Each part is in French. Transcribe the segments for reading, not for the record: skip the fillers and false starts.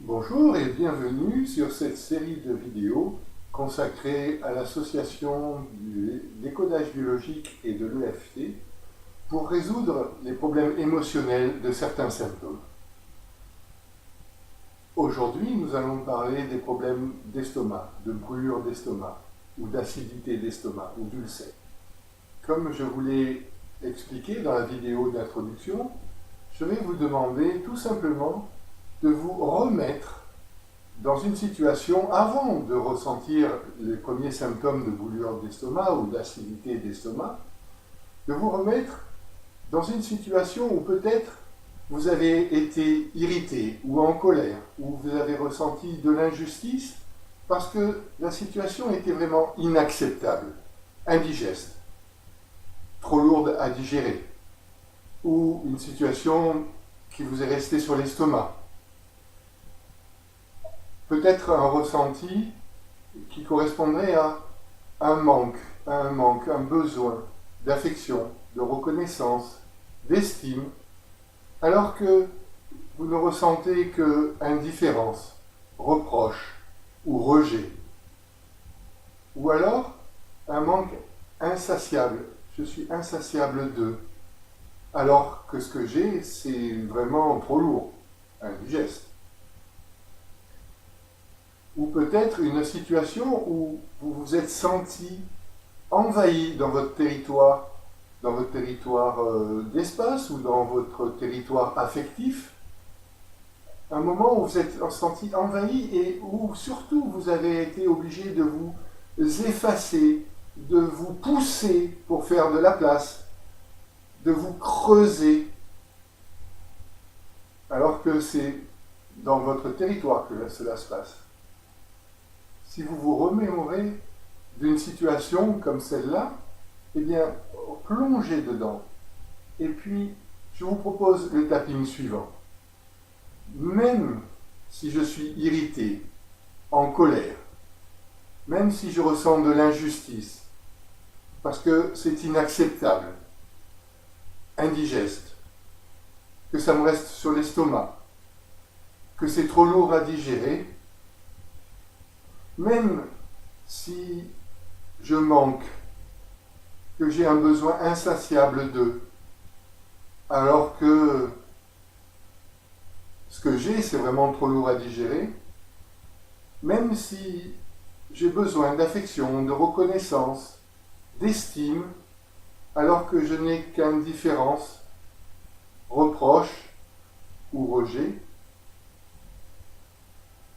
Bonjour et bienvenue sur cette série de vidéos consacrée à l'association du décodage biologique et de l'EFT pour résoudre les problèmes émotionnels de certains symptômes. Aujourd'hui, nous allons parler des problèmes d'estomac, de brûlure d'estomac, ou d'acidité d'estomac, ou d'ulcère. Comme je vous l'ai expliqué dans la vidéo d'introduction, je vais vous demander tout simplement de vous remettre dans une situation, avant de ressentir les premiers symptômes de brûlure d'estomac ou d'acidité d'estomac, de vous remettre dans une situation où peut-être vous avez été irrité ou en colère, ou vous avez ressenti de l'injustice parce que la situation était vraiment inacceptable, indigeste, trop lourde à digérer, ou une situation qui vous est restée sur l'estomac. Peut-être un ressenti qui correspondrait à un manque, un besoin d'affection, de reconnaissance, d'estime, alors que vous ne ressentez que indifférence, reproche ou rejet. Ou alors un manque insatiable, je suis insatiable de, alors que ce que j'ai, c'est vraiment trop lourd, indigeste. Ou peut-être une situation où vous vous êtes senti envahi dans votre territoire d'espace ou dans votre territoire affectif, un moment où vous êtes senti envahi et où surtout vous avez été obligé de vous effacer, de vous pousser pour faire de la place, de vous creuser, alors que c'est dans votre territoire que cela se passe. Si vous vous remémorez d'une situation comme celle-là, eh bien, plongez dedans. Et puis, je vous propose le tapping suivant. Même si je suis irrité, en colère, même si je ressens de l'injustice, parce que c'est inacceptable, indigeste, que ça me reste sur l'estomac, que c'est trop lourd à digérer, même si je manque, que j'ai un besoin insatiable d'eux, alors que ce que j'ai, c'est vraiment trop lourd à digérer, même si j'ai besoin d'affection, de reconnaissance, d'estime, alors que je n'ai qu'indifférence, reproche ou rejet,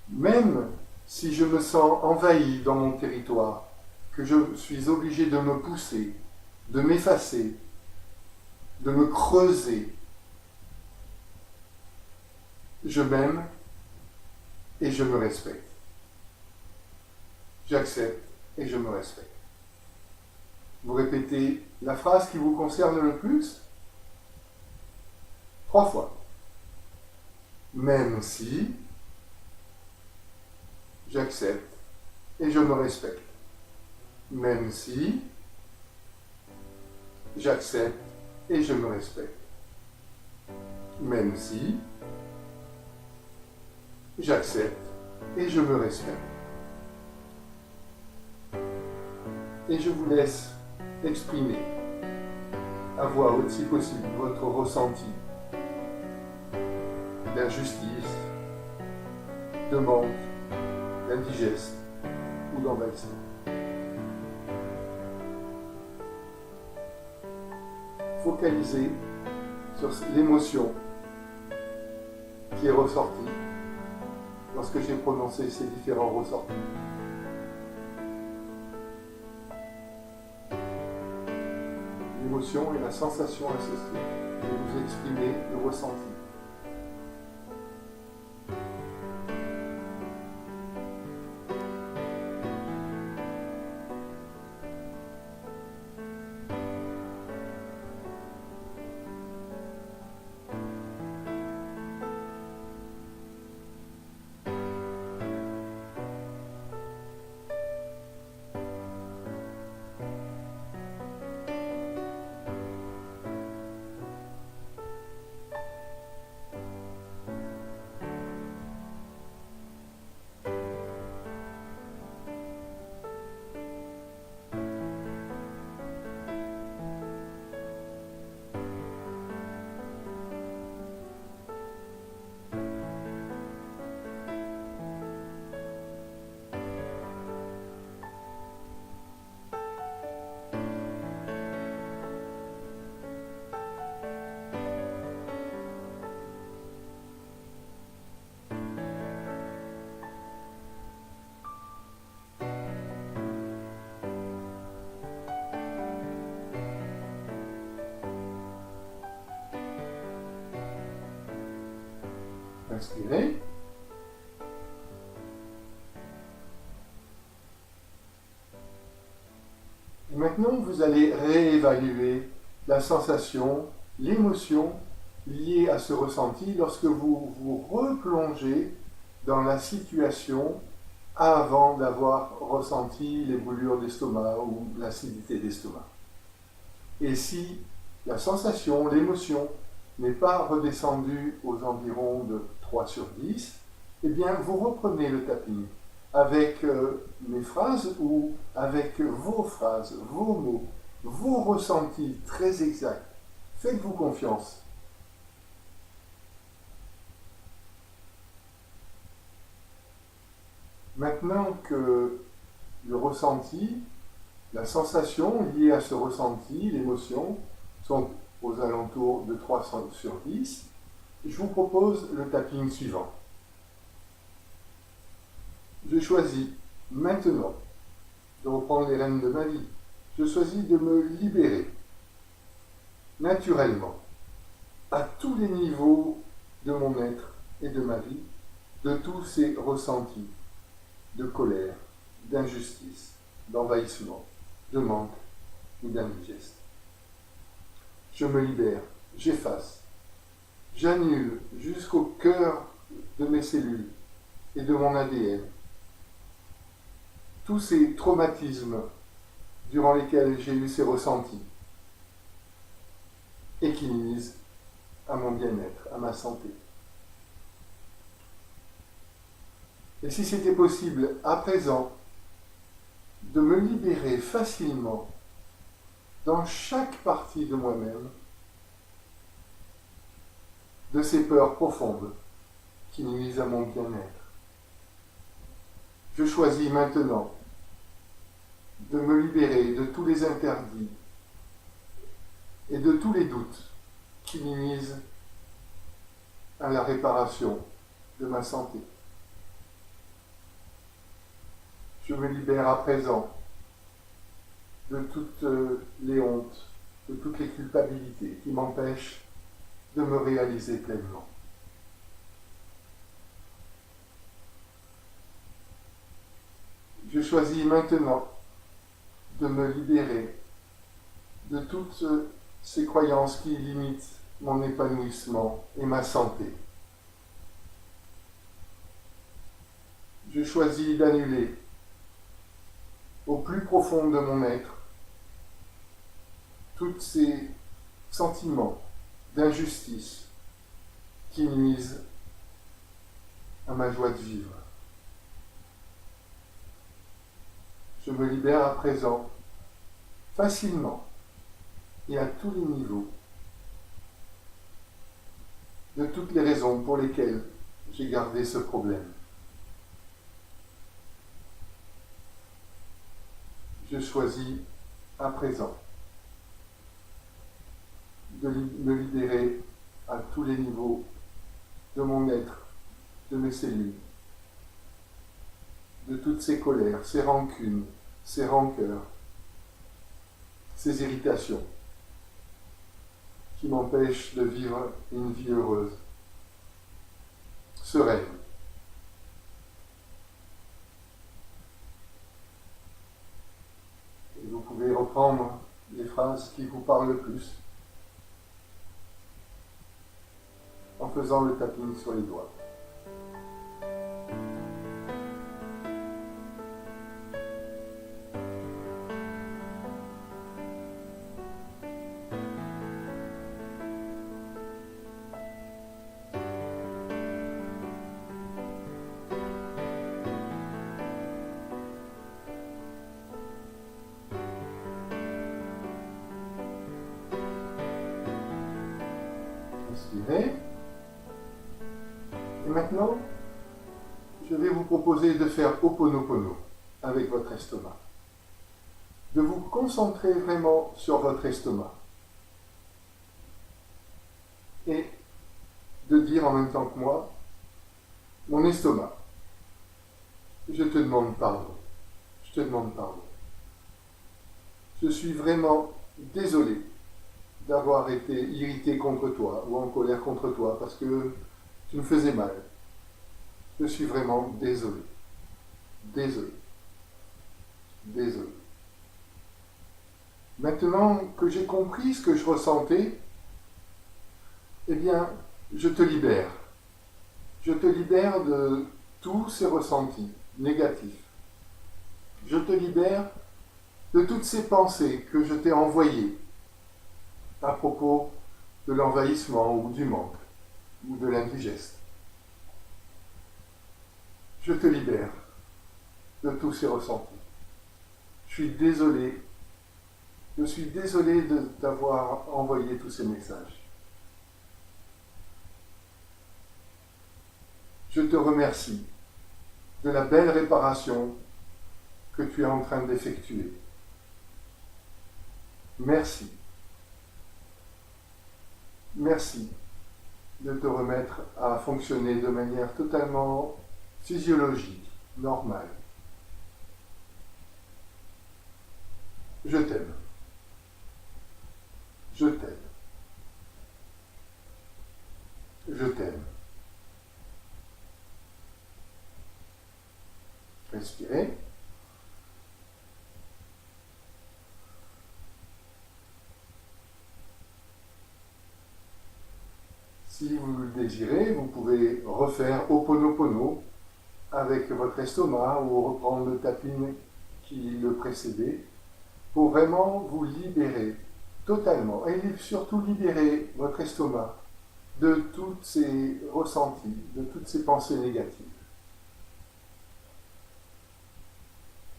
même si je me sens envahi dans mon territoire, que je suis obligé de me pousser, de m'effacer, de me creuser, je m'aime et je me respecte. J'accepte et je me respecte. Vous répétez la phrase qui vous concerne le plus 3 fois. Même si j'accepte et je me respecte. Même si j'accepte et je me respecte. Même si j'accepte et je me respecte. Et je vous laisse exprimer à voix haute, si possible, votre ressenti d'injustice, de manque, d'indigeste ou d'envahissement. Focalisez sur l'émotion qui est ressortie lorsque j'ai prononcé ces différents ressortis. L'émotion et la sensation associée. Et vous exprimez le ressenti. Inspirez. Et maintenant, vous allez réévaluer la sensation, l'émotion liée à ce ressenti lorsque vous vous replongez dans la situation avant d'avoir ressenti les brûlures d'estomac ou l'acidité d'estomac. Et si la sensation, l'émotion n'est pas redescendue aux environs de 3 sur 10, eh bien vous reprenez le tapping avec mes phrases ou avec vos phrases, vos mots, vos ressentis très exacts. Faites-vous confiance. Maintenant que le ressenti, la sensation liée à ce ressenti, l'émotion, sont aux alentours de 300 sur 10, je vous propose le tapping suivant. Je choisis maintenant de reprendre les rênes de ma vie. Je choisis de me libérer naturellement, à tous les niveaux de mon être et de ma vie, de tous ces ressentis de colère, d'injustice, d'envahissement, de manque ou d'indigeste. Je me libère, j'efface, j'annule jusqu'au cœur de mes cellules et de mon ADN tous ces traumatismes durant lesquels j'ai eu ces ressentis et qui nuisent à mon bien-être, à ma santé. Et si c'était possible à présent de me libérer facilement dans chaque partie de moi-même de ces peurs profondes qui nuisent à mon bien-être. Je choisis maintenant de me libérer de tous les interdits et de tous les doutes qui nuisent à la réparation de ma santé. Je me libère à présent de toutes les hontes, de toutes les culpabilités qui m'empêchent de me réaliser pleinement. Je choisis maintenant de me libérer de toutes ces croyances qui limitent mon épanouissement et ma santé. Je choisis d'annuler au plus profond de mon être tous ces sentiments d'injustice qui nuisent à ma joie de vivre. Je me libère à présent facilement et à tous les niveaux de toutes les raisons pour lesquelles j'ai gardé ce problème. Je choisis à présent de me libérer à tous les niveaux de mon être, de mes cellules, de toutes ces colères, ces rancunes, ces rancœurs, ces irritations qui m'empêchent de vivre une vie heureuse, sereine. Et vous pouvez reprendre les phrases qui vous parlent le plus en faisant le tapping sur les doigts. Inspirez. Et maintenant, je vais vous proposer de faire Ho'oponopono avec votre estomac. De vous concentrer vraiment sur votre estomac. Et de dire en même temps que moi, mon estomac, je te demande pardon. Je te demande pardon. Je suis vraiment désolé d'avoir été irrité contre toi ou en colère contre toi parce que tu me faisais mal. Je suis vraiment désolé. Désolé. Désolé. Maintenant que j'ai compris ce que je ressentais, eh bien, je te libère. Je te libère de tous ces ressentis négatifs. Je te libère de toutes ces pensées que je t'ai envoyées à propos de l'envahissement ou du manque ou de l'indigeste. Je te libère de tous ces ressentis. Je suis désolé de t'avoir envoyé tous ces messages. Je te remercie de la belle réparation que tu es en train d'effectuer. Merci. Merci de te remettre à fonctionner de manière totalement physiologique, normale. Je t'aime. Je t'aime. Je t'aime. Respirez. Si vous le désirez, vous pouvez refaire Ho'oponopono avec votre estomac ou reprendre le tapping qui le précédait pour vraiment vous libérer totalement et surtout libérer votre estomac de tous ces ressentis, de toutes ces pensées négatives.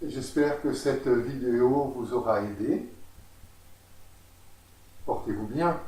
Et j'espère que cette vidéo vous aura aidé. Portez-vous bien.